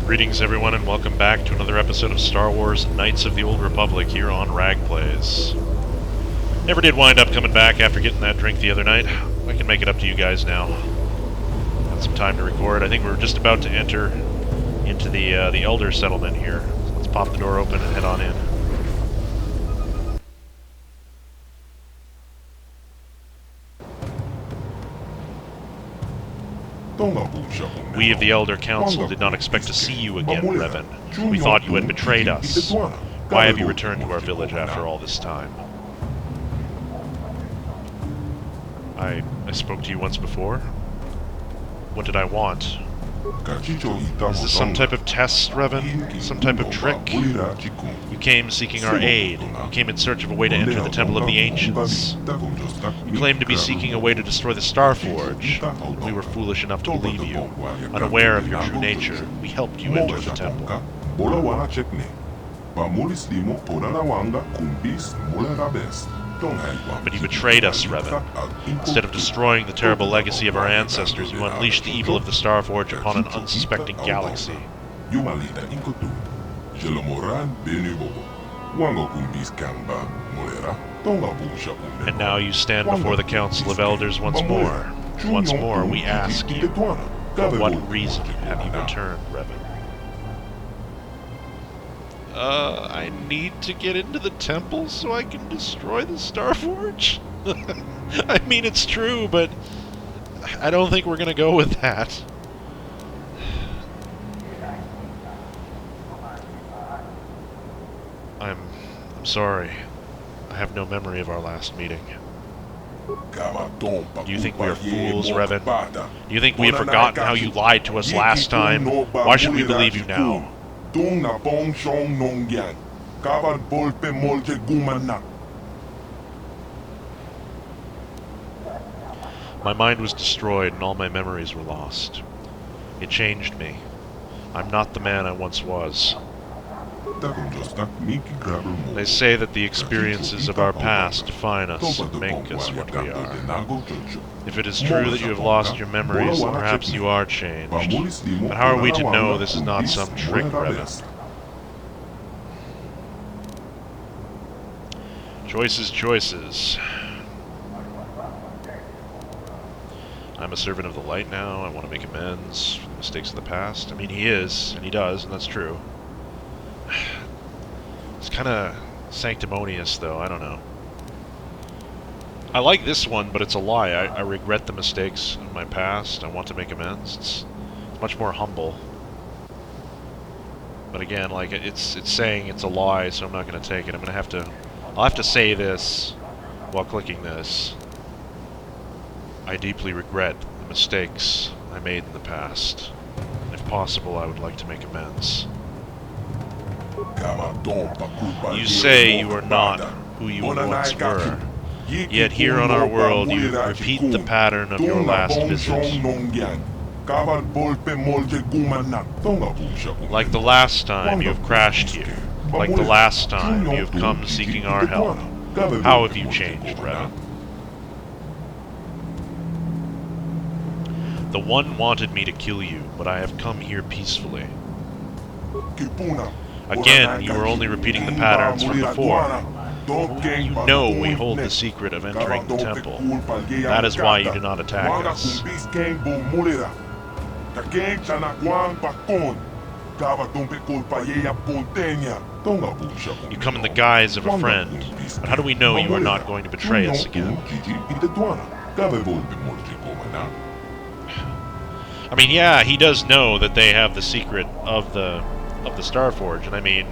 Greetings everyone and welcome back to another episode of Star Wars Knights of the Old Republic here on Rag Plays. Never did wind up coming back after getting that drink the other night. I can make it up to you guys now. Got some time to record. I think we're just about to enter into the Elder settlement here. So let's pop the door open and head on in. We of the Elder Council did not expect to see you again, Revan. We thought you had betrayed us. Why have you returned to our village after all this time? I spoke to you once before. What did I want? Is this some type of test, Revan? Some type of trick? You came seeking our aid. You came in search of a way to enter the Temple of the Ancients. You claimed to be seeking a way to destroy the Starforge. We were foolish enough to believe you. Unaware of your true nature, we helped you enter the temple. But you betrayed us, Revan. Instead of destroying the terrible legacy of our ancestors, you unleashed the evil of the Starforge upon an unsuspecting galaxy. And now you stand before the Council of Elders once more. Once more, we ask you, for what reason have you returned, Revan? I need to get into the temple so I can destroy the Starforge? I mean, it's true, but I don't think we're gonna go with that. I'm sorry. I have no memory of our last meeting. Do you think we are fools, Revan? Do you think we have forgotten how you lied to us last time? Why should we believe you now? My mind was destroyed and all my memories were lost. It changed me. I'm not the man I once was. They say that the experiences of our past define us and make us what we are. If it is true that you have lost your memories, then perhaps you are changed. But how are we to know this is not some trick, Revan? Choices, choices. I'm a servant of the light now. I want to make amends for the mistakes of the past. I mean, he is, and he does, and that's true. It's kind of sanctimonious, though. I don't know. I like this one, but it's a lie. I regret the mistakes of my past. I want to make amends. It's much more humble. But again, like, it's saying it's a lie, so I'm not going to take it. I'll have to say this while clicking this. I deeply regret the mistakes I made in the past. If possible, I would like to make amends. You say you are not who you once were, yet here on our world you repeat the pattern of your last visit. Like the last time you have crashed here, like the last time you have come seeking our help. How have you changed, Revan? The One wanted me to kill you, but I have come here peacefully. Again, you are only repeating the patterns from before. You know we hold the secret of entering the temple. That is why you do not attack us. You come in the guise of a friend, but how do we know you are not going to betray us again? I mean, yeah, he does know that they have the secret of the Starforge, and I mean,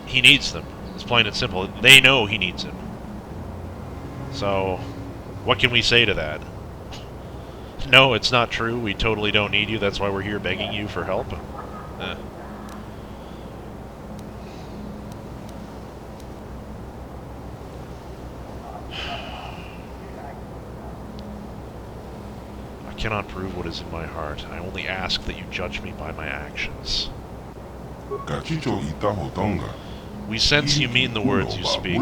he needs them. It's plain and simple. They know he needs them. So, what can we say to that? No, it's not true. We totally don't need you. That's why we're here begging you for help. I cannot prove what is in my heart. I only ask that you judge me by my actions. We sense you mean the words you speak.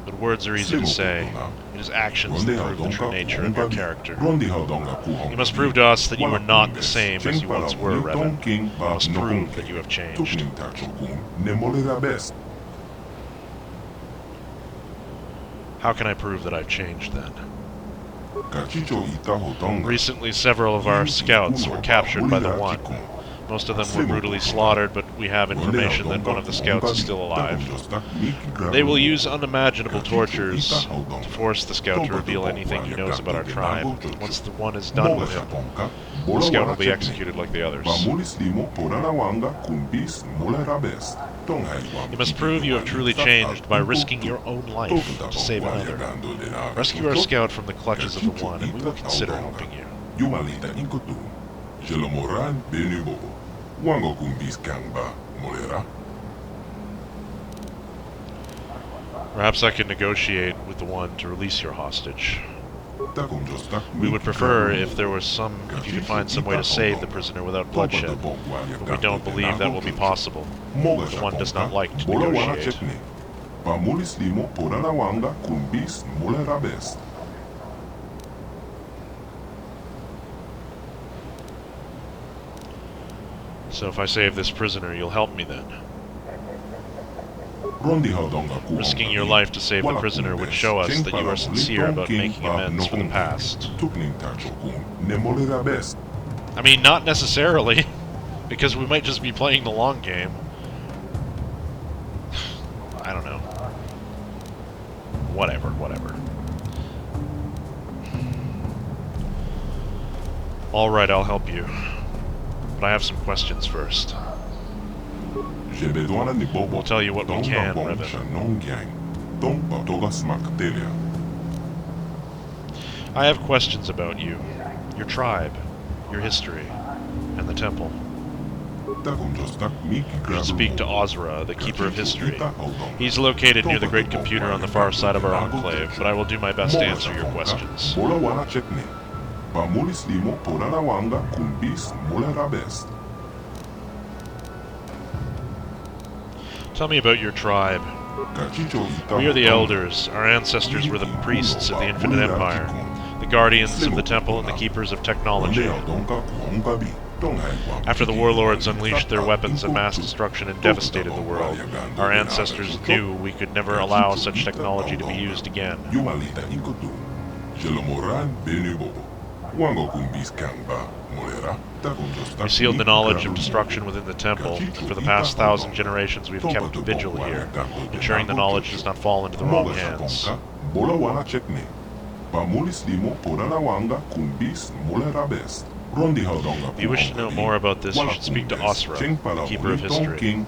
But words are easy to say. It is actions that prove the true nature of your character. You must prove to us that you are not the same as you once were, Revan. You must prove that you have changed. How can I prove that I've changed, then? Recently, several of our scouts were captured by the One. Most of them were brutally slaughtered, but we have information that one of the scouts is still alive. They will use unimaginable tortures to force the scout to reveal anything he knows about our tribe. Once the One is done with him, the scout will be executed like the others. You must prove you have truly changed by risking your own life to save another. Rescue our scout from the clutches of the One, and we will consider helping you. Perhaps I can negotiate with the One to release your hostage. We would prefer if you could find some way to save the prisoner without bloodshed, but we don't believe that will be possible. The One does not like to negotiate. So if I save this prisoner, you'll help me then? Risking your life to save the prisoner would show us that you are sincere about making amends for the past. I mean, not necessarily, because we might just be playing the long game. I don't know. Whatever. Alright, I'll help you. But I have some questions first. We'll tell you what we can, Revan. I have questions about you, your tribe, your history, and the temple. You should speak to Ozra, the Keeper of History. He's located near the Great Computer on the far side of our enclave, but I will do my best to answer your questions. Tell me about your tribe. We are the Elders. Our ancestors were the priests of the Infinite Empire, the guardians of the temple and the keepers of technology. After the warlords unleashed their weapons of mass destruction and devastated the world, our ancestors knew we could never allow such technology to be used again. We sealed the knowledge of destruction within the temple, and for the past 1,000 generations we've kept vigil here, ensuring the knowledge does not fall into the wrong hands. If you wish to know more about this, you should speak to Ozra, the Keeper of History.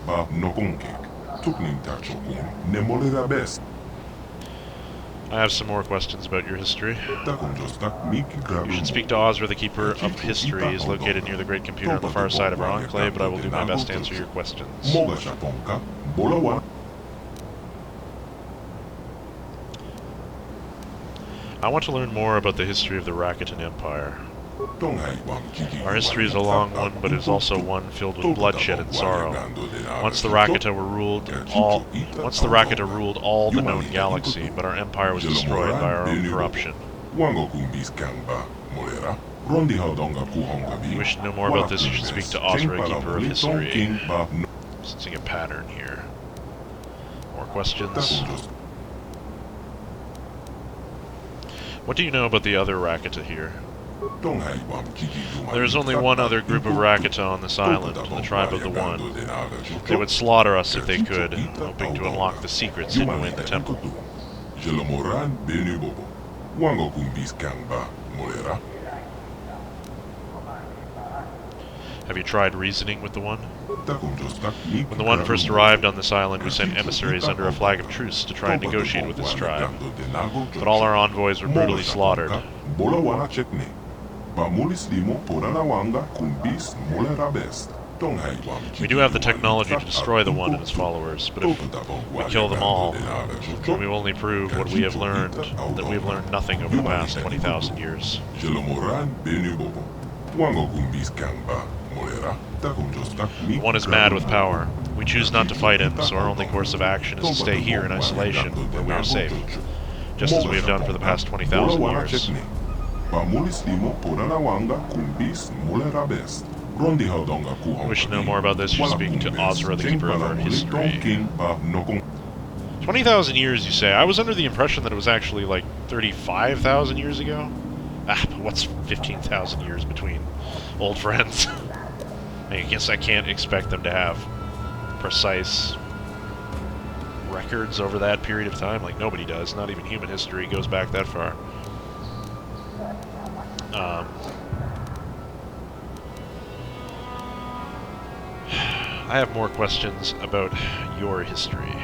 I have some more questions about your history. You should speak to Ozra, the Keeper of History. He is located near the Great Computer on the far side of our enclave, but I will do my best to answer your questions. I want to learn more about the history of the Rakatan Empire. Our history is a long one, but it is also one filled with bloodshed and sorrow. Once the Rakata ruled all the known galaxy, but our empire was destroyed by our own corruption. If you wish to know more about this, you should speak to Ozra, Keeper of History. Sensing a pattern here. More questions? What do you know about the other Rakata here? There is only one other group of Rakata on this island, the Tribe of the One. They would slaughter us if they could, hoping to unlock the secrets hidden away in the temple. Have you tried reasoning with the One? When the One first arrived on this island, we sent emissaries under a flag of truce to try and negotiate with his tribe. But all our envoys were brutally slaughtered. We do have the technology to destroy the One and his followers, but if we kill them all, then we will only prove what we have learned, that we have learned nothing over the past 20,000 years. The One is mad with power. We choose not to fight him, so our only course of action is to stay here in isolation, where we are safe, just as we have done for the past 20,000 years. I wish to know more about this, you speak to Ozra, the keeper of our history. 20,000 years, you say? I was under the impression that it was actually like 35,000 years ago. Ah, but what's 15,000 years between old friends? I guess I can't expect them to have precise records over that period of time. Like, nobody does. Not even human history goes back that far. I have more questions about your history.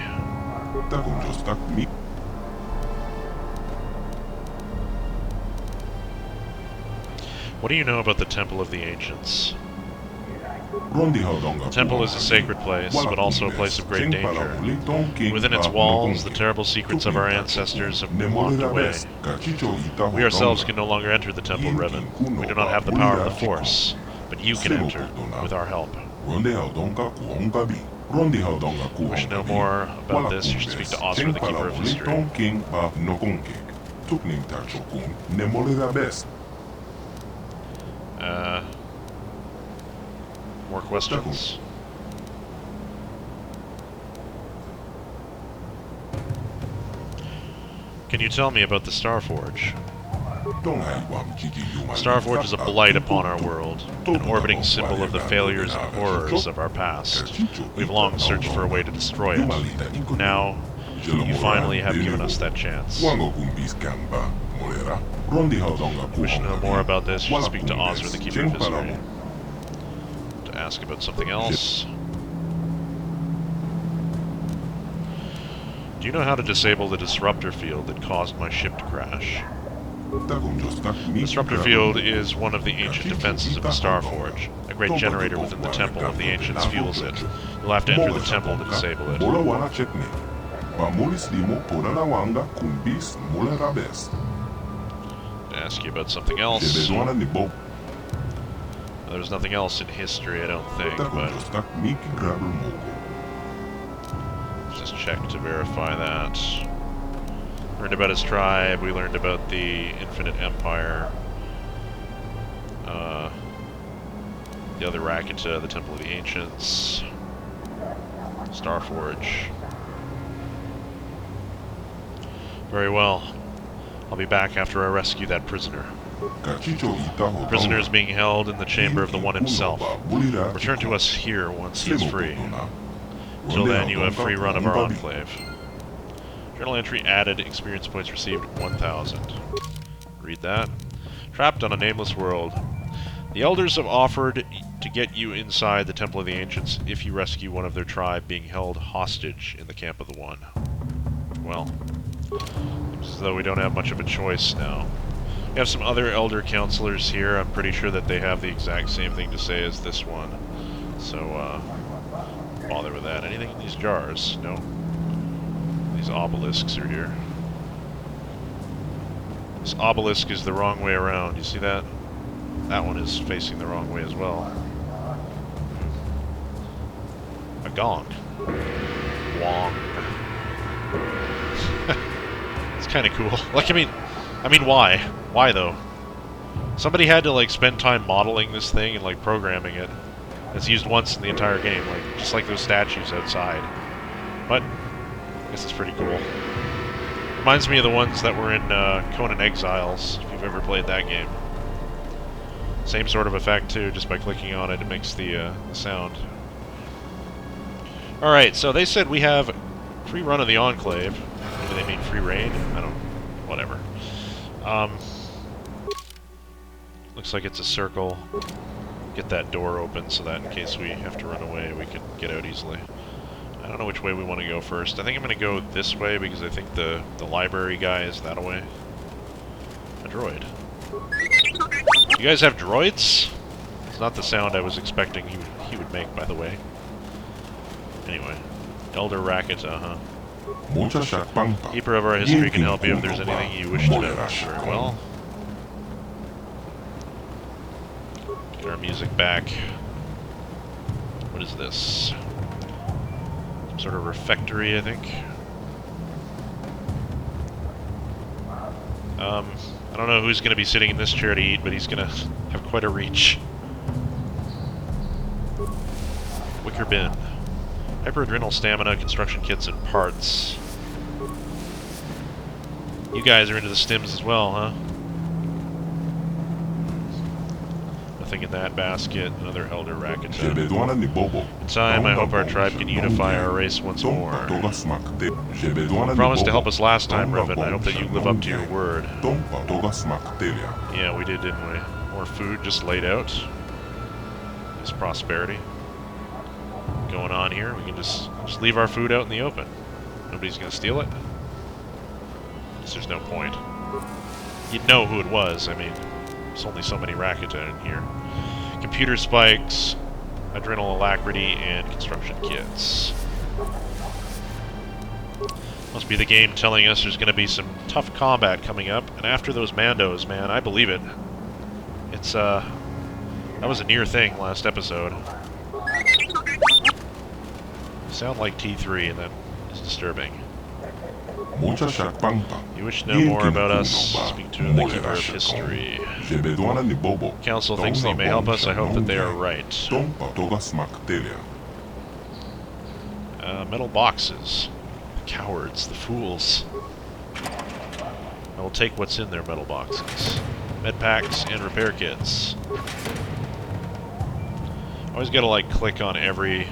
What do you know about the Temple of the Ancients? The temple is a sacred place, but also a place of great danger. Within its walls, the terrible secrets of our ancestors have been locked away. We ourselves can no longer enter the temple, Revan. We do not have the power of the Force, but you can enter, with our help. Wish to know more about this, you should speak to Ozra, the keeper of history. More questions? Can you tell me about the Starforge? Starforge is a blight upon our world, an orbiting symbol of the failures and horrors of our past. We've long searched for a way to destroy it. Now, you finally have given us that chance. Wish to know more about this, you should speak to Ozra, the keeper of history. To ask about something else. Do you know how to disable the disruptor field that caused my ship to crash? The disruptor field is one of the ancient defenses of the Starforge. A great generator within the temple of the ancients fuels it. You'll have to enter the temple to disable it. To ask you about something else. There's nothing else in history, I don't think, but... just check to verify that. Learned about his tribe, we learned about the Infinite Empire. The other Rakatan, the Temple of the Ancients. Starforge. Very well. I'll be back after I rescue that prisoner. The prisoner is being held in the chamber of the One himself. Return to us here once he is free. Until then, you have free run of our enclave. Journal entry added, experience points received 1,000. Read that. Trapped on a nameless world. The elders have offered to get you inside the Temple of the Ancients if you rescue one of their tribe being held hostage in the Camp of the One. Well, seems as though we don't have much of a choice now. We have some other elder counselors here. I'm pretty sure that they have the exact same thing to say as this one. So, bother with that. Anything in these jars? No. These obelisks are here. This obelisk is the wrong way around. You see that? That one is facing the wrong way as well. A gong. Wong. It's kind of cool. Like, I mean, why? Why, though? Somebody had to, like, spend time modeling this thing and, like, programming it. It's used once in the entire game, like, just like those statues outside. But, I guess it's pretty cool. Reminds me of the ones that were in Conan Exiles, if you've ever played that game. Same sort of effect, too, just by clicking on it, it makes the sound. Alright, so they said we have free run of the Enclave. Maybe they mean free reign? I don't... whatever. Looks like it's a circle. Get that door open so that in case we have to run away, we can get out easily. I don't know which way we want to go first. I think I'm going to go this way because I think the library guy is that way. A droid. You guys have droids? It's not the sound I was expecting he would make, by the way. Anyway. Elder Rakatan, huh? Keeper of our history can help you if there's anything you wish to know. Very well. Get our music back. What is this? sort of refectory, I think. I don't know who's going to be sitting in this chair to eat, but he's going to have quite a reach. Wicker bin. Hyperadrenal stamina, construction kits, and parts. You guys are into the stims as well, huh? Nothing in that basket. Another Elder Rakatan. In time, I hope our tribe can unify our race once more. You promised to help us last time, Revan. I hope that you live up to your word. Yeah, we did, didn't we? More food just laid out. This prosperity going on here. We can just leave our food out in the open. Nobody's gonna steal it. There's no point. You'd know who it was. I mean, there's only so many Rakatan in here. Computer spikes, adrenal alacrity, and construction kits. Must be the game telling us there's going to be some tough combat coming up. And after those Mandos, man, I believe it. It's, that was a near thing last episode. Sound like T3, and that is disturbing. You wish to know more about us? Speak to the Keeper of History. Council thinks they may help us. I hope that they are right. Metal boxes. The cowards, the fools. I will take what's in their metal boxes. Med packs and repair kits. Always gotta like click on every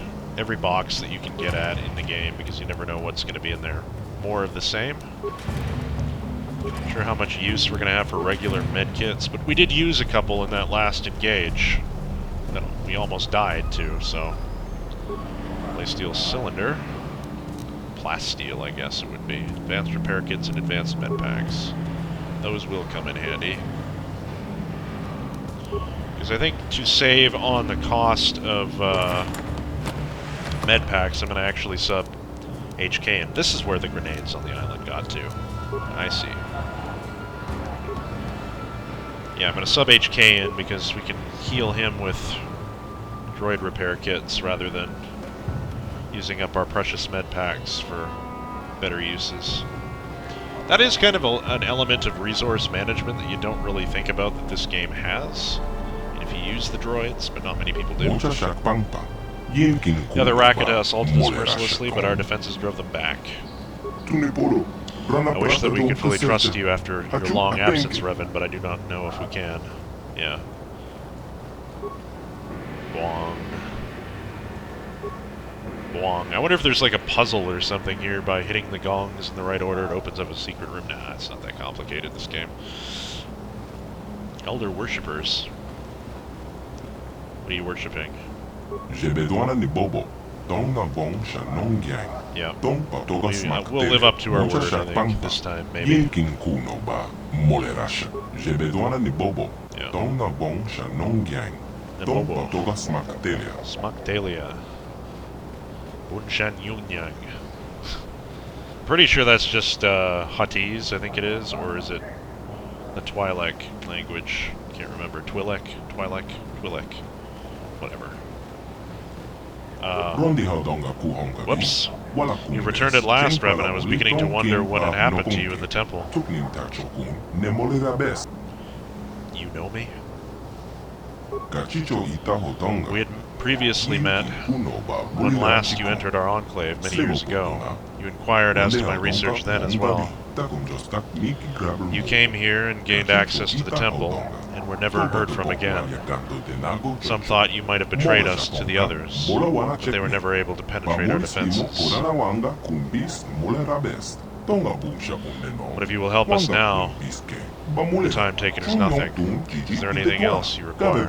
box that you can get at in the game because you never know what's gonna be in there. More of the same. Not sure how much use we're going to have for regular medkits, but we did use a couple in that last engage that we almost died to, so... Playsteel cylinder. Plasteel, I guess it would be. Advanced repair kits and advanced med packs. Those will come in handy. Because I think to save on the cost of med packs, I'm going to actually sub HK, and this is where the grenades on the island got to. I see. Yeah, I'm going to sub HK in because we can heal him with droid repair kits rather than using up our precious med packs for better uses. That is kind of an element of resource management that you don't really think about that this game has. And if you use the droids, but not many people do. The other Rakata assaulted us mercilessly, but our defenses drove them back. I wish that we could fully trust you after your long absence, Revan, but I do not know if we can. Yeah. Boing. Boing. I wonder if there's like a puzzle or something here. By hitting the gongs in the right order, it opens up a secret room. Nah, it's not that complicated, this game. Elder Worshippers. What are you worshipping? Yeah. We'll live up to our word, I think, this time, maybe. Yeah. Smaktalia. Bunshan Yunyang. Pretty sure that's just Huttese, I think it is, or is it the Twi'lek language? Can't remember. Twi'lek? Whatever. Whoops. You've returned at last, Revan. I was beginning to wonder what had happened to you in the temple. You know me? We had previously met when last you entered our enclave many years ago. You inquired as to my research then as well. You came here and gained access to the temple, and were never heard from again. Some thought you might have betrayed us to the others, but they were never able to penetrate our defenses. But if you will help us now, the time taken is nothing. Is there anything else you require?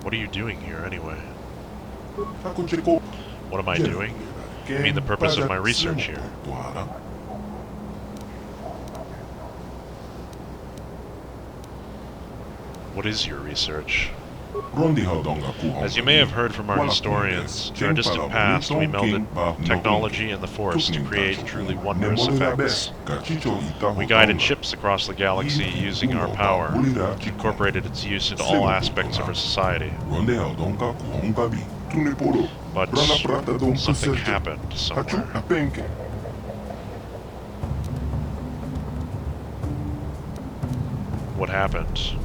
What are you doing here, anyway? What am I doing? I mean the purpose of my research here. What is your research? As you may have heard from our historians, in our distant past we melded technology and the Force to create truly wondrous effects. We guided ships across the galaxy using our power, incorporated its use into all aspects of our society. But something happened somewhere. What happened?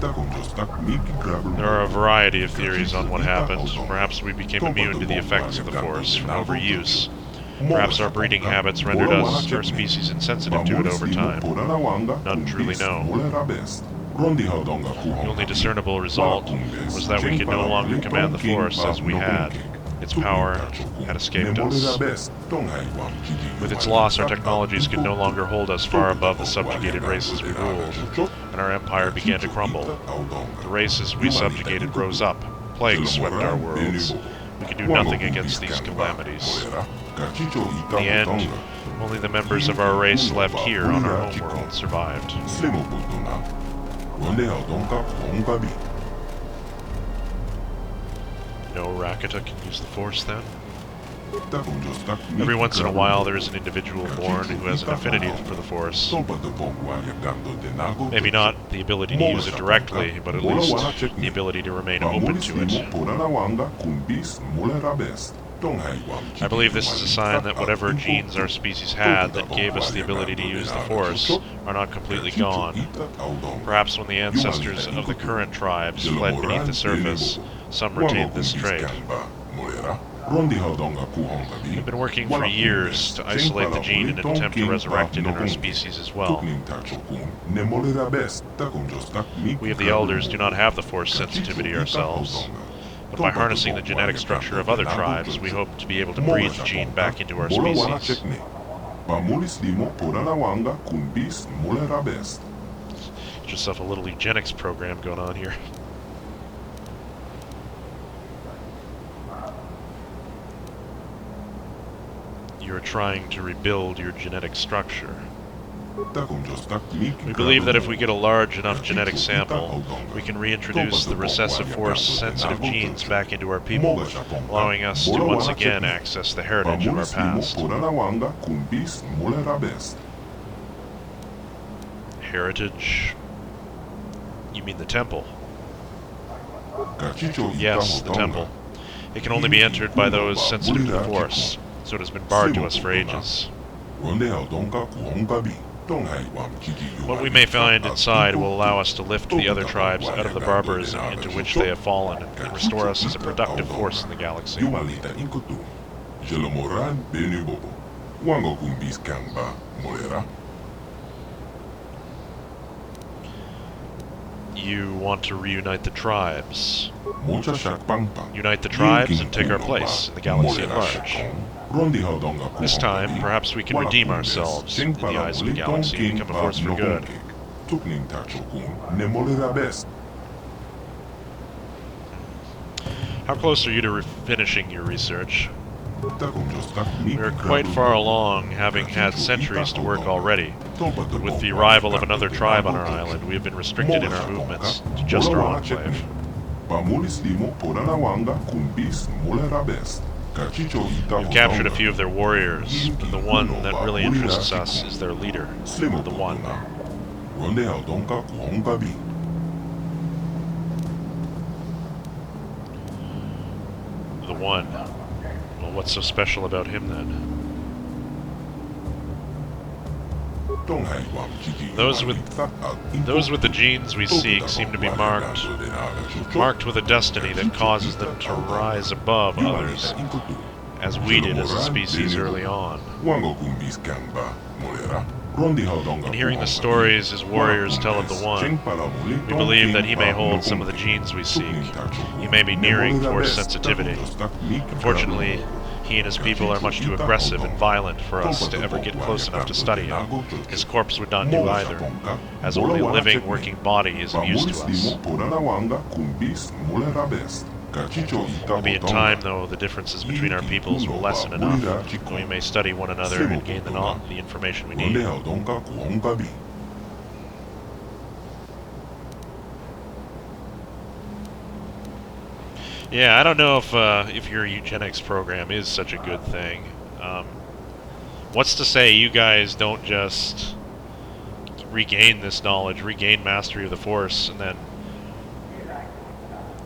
There are a variety of theories on what happened. Perhaps we became immune to the effects of the Force from overuse. Perhaps our breeding habits rendered us, our species, insensitive to it over time. None truly know. The only discernible result was that we could no longer command the Force as we had. Its power had escaped us. With its loss, our technologies could no longer hold us far above the subjugated races we ruled, and our empire began to crumble. The races we subjugated rose up. Plagues swept our worlds. We could do nothing against these calamities. In the end, only the members of our race left here on our homeworld survived. No Rakatan can use the Force, then? Every once in a while there is an individual born who has an affinity for the Force. Maybe not the ability to use it directly, but at least the ability to remain open to it. I believe this is a sign that whatever genes our species had that gave us the ability to use the Force are not completely gone. Perhaps when the ancestors of the current tribes fled beneath the surface, some retained this trait. We've been working for years to isolate the gene in an attempt to resurrect it in our species as well. We of the Elders do not have the Force sensitivity ourselves, but by harnessing the genetic structure of other tribes, we hope to be able to breathe the gene back into our species. Get yourself a little eugenics program going on here. You're trying to rebuild your genetic structure. We believe that if we get a large enough genetic sample, we can reintroduce the recessive Force-sensitive genes back into our people, allowing us to once again access the heritage of our past. Heritage? You mean the temple? Yes, the temple. It can only be entered by those sensitive to the Force, so it has been barred to us for ages. What we may find inside will allow us to lift the other tribes out of the barbarism into which they have fallen and restore us as a productive force in the galaxy. You want to reunite the tribes. Unite the tribes and take our place in the galaxy at large. This time, perhaps we can redeem ourselves in the eyes of the galaxy and become a force for good. How close are you to finishing your research? We are quite far along, having had centuries to work already. But with the arrival of another tribe on our island, we have been restricted in our movements to just our enclave. We've captured a few of their warriors, but the one that really interests us is their leader, the One. The One. Well, what's so special about him, then? Those with the genes we seek seem to be marked with a destiny that causes them to rise above others, as we did as a species early on. In hearing the stories his warriors tell of the One, we believe that he may hold some of the genes we seek. He may be nearing Force sensitivity. Unfortunately, he and his people are much too aggressive and violent for us to ever get close enough to study him. His corpse would not do either, as only a living, working body is of use to us. Maybe in time, though, the differences between our peoples will lessen enough, and we may study one another and gain the information we need. Yeah, I don't know if your eugenics program is such a good thing. What's to say you guys don't just regain this knowledge, regain mastery of the Force, and then,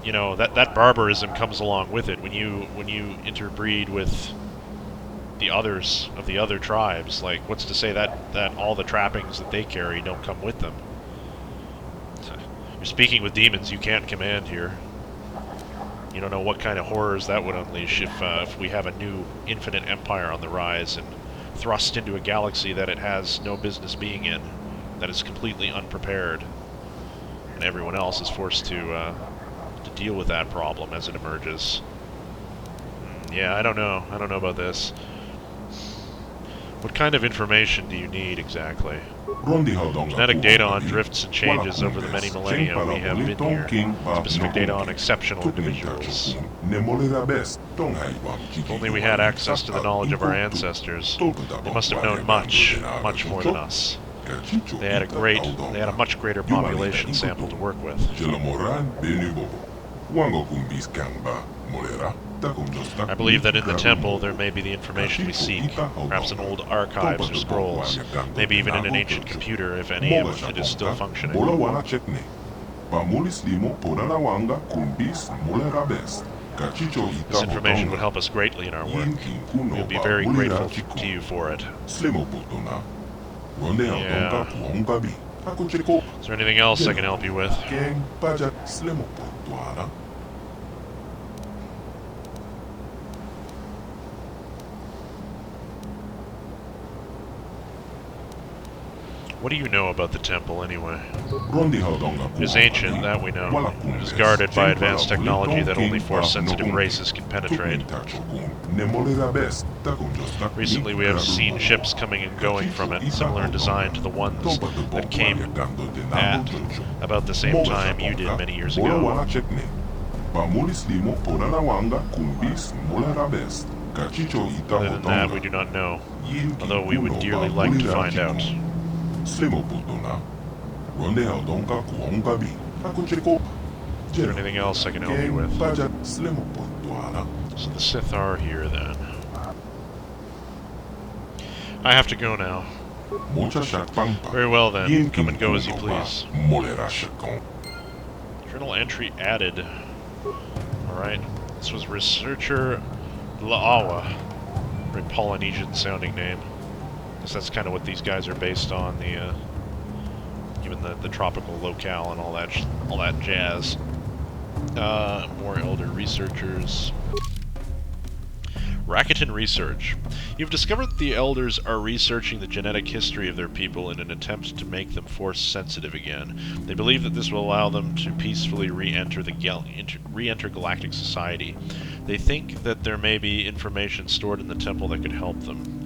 you know, that barbarism comes along with it when you interbreed with the others of the other tribes. Like, what's to say that all the trappings that they carry don't come with them? You're speaking with demons you can't command here. You don't know what kind of horrors that would unleash if we have a new infinite empire on the rise and thrust into a galaxy that it has no business being in, that is completely unprepared, and everyone else is forced to deal with that problem as it emerges. Yeah, I don't know. I don't know about this. What kind of information do you need exactly? Genetic data on drifts and changes over the many millennia we have been here. Specific data on exceptional individuals. If only we had access to the knowledge of our ancestors. They must have known much, much more than us. They had a much greater population sample to work with. I believe that in the temple there may be the information we seek, perhaps in old archives or scrolls, maybe even in an ancient computer if any of it is still functioning. This information would help us greatly in our work. We would be very grateful to you for it. Yeah. Is there anything else I can help you with? What do you know about the temple, anyway? It is ancient, that we know. It is guarded by advanced technology that only Force-sensitive races can penetrate. Recently we have seen ships coming and going from it, similar in design to the ones that came at about the same time you did many years ago. Other than that, we do not know, although we would dearly like to find out. Is there anything else I can help you with? So the Sith are here, then. I have to go now. Very well, then. Come and go as you please. Journal entry added. Alright. This was Researcher La'awa. Very Polynesian-sounding name. That's kind of what these guys are based on, even the tropical locale and all that jazz. More elder researchers. Rakatan research. You've discovered that the elders are researching the genetic history of their people in an attempt to make them Force-sensitive again. They believe that this will allow them to peacefully re-enter galactic society. They think that there may be information stored in the temple that could help them.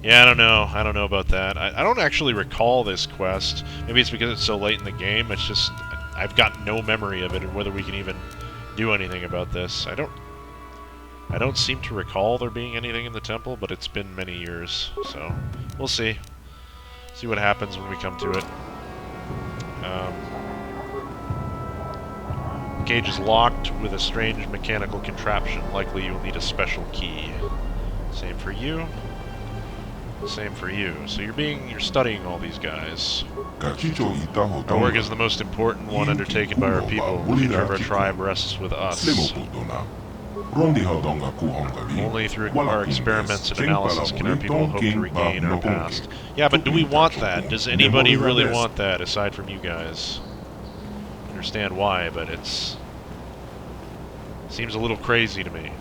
Yeah, I don't know. I don't know about that. I don't actually recall this quest. Maybe it's because it's so late in the game. It's just, I've got no memory of it and whether we can even do anything about this. I don't seem to recall there being anything in the temple, but it's been many years, so we'll see. See what happens when we come to it. The cage is locked with a strange mechanical contraption. Likely you'll need a special key. Same for you. Same for you. So you're studying all these guys. Our work is the most important one undertaken by our people. The future of our tribe rests with us. Only through our experiments and analysis can our people hope to regain our past. Yeah, but do we want that? Does anybody really want that, aside from you guys? I understand why, but seems a little crazy to me.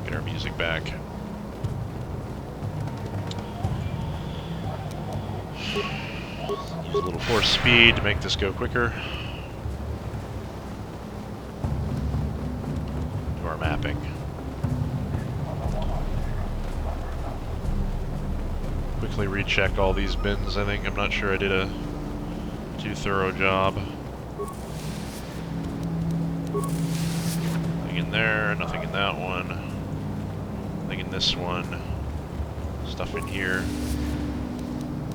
Get our music back. Use a little Force speed to make this go quicker. Do our mapping. Quickly recheck all these bins, I think. I'm not sure I did a too thorough job. Nothing in there, nothing in that one. Nothing in this one. Stuff in here.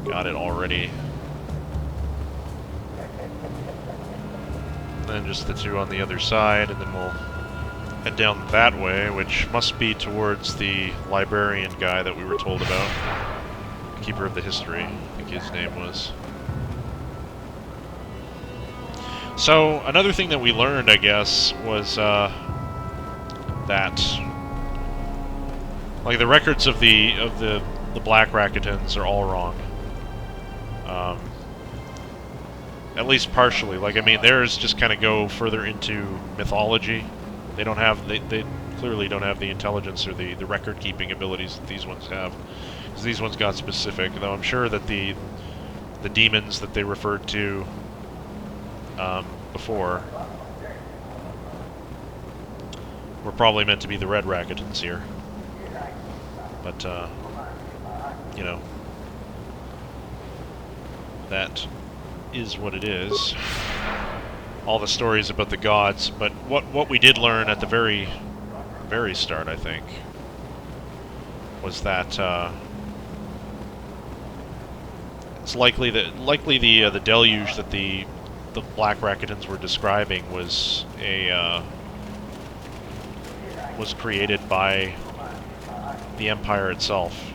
Got it already. and then just the two on the other side, and then we'll head down that way, which must be towards the librarian guy that we were told about. Keeper of the History, I think his name was. So, another thing that we learned, I guess, was, that, like, the records of the Black Rakatans are all wrong. At least partially. Like, I mean, theirs just kind of go further into mythology. They don't have, they clearly don't have the intelligence or the record-keeping abilities that these ones have. Because these ones got specific, though I'm sure that the demons that they referred to before were probably meant to be the Red Rakatans here. But, you know, that is what it is. All the stories about the gods, but what we did learn at the very start, I think, was that it's likely the deluge that the Black Rakatans were describing was created by the Empire itself.